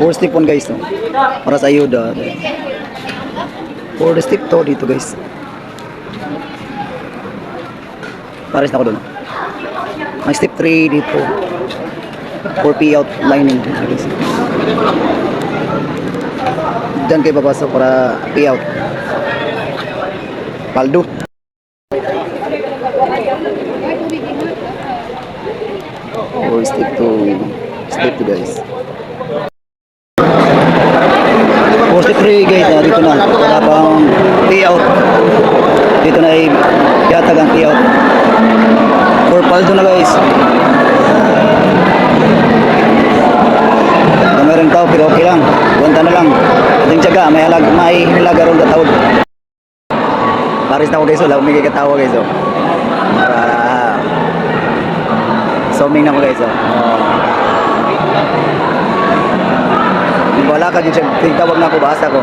4 step on guys, no? Para sa ayuda. 4 step to dito guys. Pares na ako doon. May step 3 dito. 4 P out lining. Guys. Diyan kayo papasok para P out. Paldo. Or step to guys. For step 3 guys, dito na. Para pang P out. Dito na ay yatag ang P out. For paldo na guys. Mayroon tao pero okay lang. Buwanta na lang. Ating tiyaga, may hilaga ron katawad. Paris na ako guys, wala umigay katawa guys. Para zooming na ako guys. Wala ka dyan siya, tingtawag na ako, bahasa ko.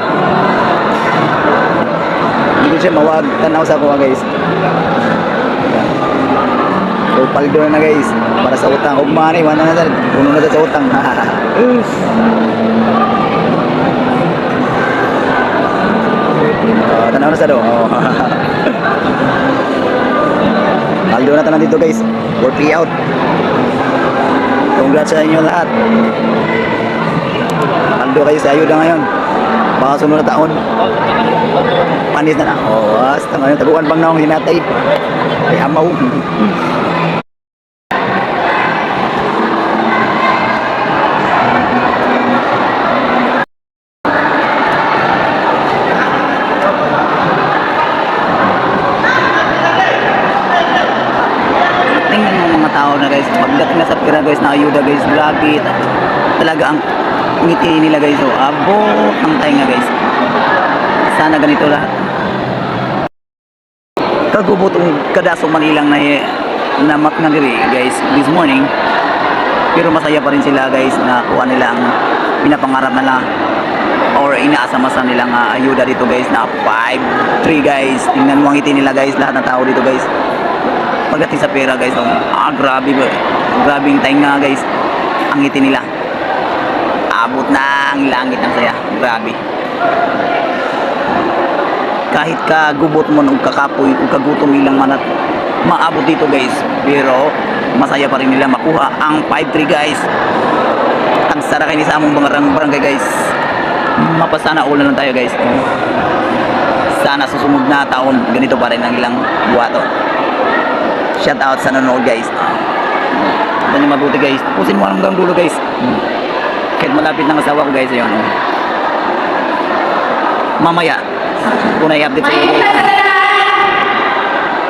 Hindi ko siya mawag, tanaw sa ako guys. So, paldo na guys, para sa utang. Umani, wala na sa, puno na sa utang. Tanaw na sa do. Paldo na tanan dito guys, 4 out. Congrats sa inyo lahat. Paldo kayo sa ayuda ngayon. Baka sunod na taon. Panis na na. Basta ngayon, taguan bang naong hinatay. Ay amaw. Tao na guys, pagdating na sa pira guys na ayuda guys, grabe talaga ang ngiti nila guys. So abot ang tainga guys, sana ganito lahat. Kagubot ang kadasong manilang na na diri guys this morning, pero masaya pa rin sila guys na kuha nila ang pinapangarap nila or inaasamasan nilang ayuda dito guys na 5-3 guys. Tingnan mo ang ngiti nila guys, lahat ng tao dito guys. Pagdating sa pera guys, grabe ba? Grabing tainga guys. Ang ngiti nila. Abot na ang langit ng saya. Grabe. Kahit kagubot mo ng kakapoy o kagutom ilang manat, maabot dito guys. Pero masaya pa rin nila makuha ang 5-3 guys. Ang sarakay ni sa among barangay guys. Mapasana ulan lang tayo guys. Sana susunod na taon ganito pa rin ang ilang buwato. Shout out sa nanonood guys. Dali mabuti guys. Tapusin mo hanggang dulo guys. Kahit malapit ng asawa ko guys. Ayun. Mamaya kung i-update sa iyo guys.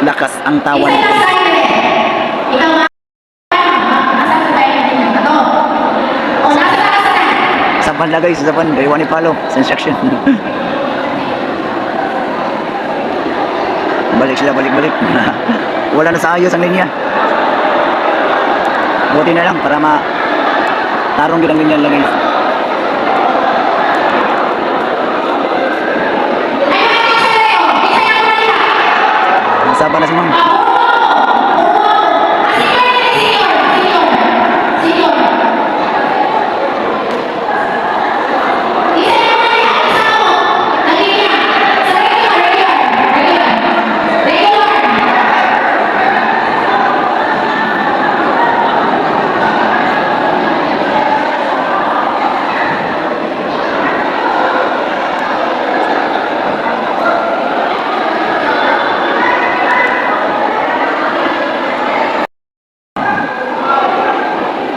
Lakas ang tawan ko. Sapan lang guys. Sapan. Gaywan ni Palo. Sensation. Balik sila. Balik. Wala na sa ayos ang linya. Buti na lang para tarong yun ang linya lang guys. Nasaba na si ma'am.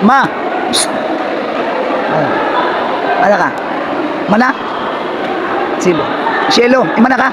Ma! Mana ka? Mana? Si Shelo, mana ka?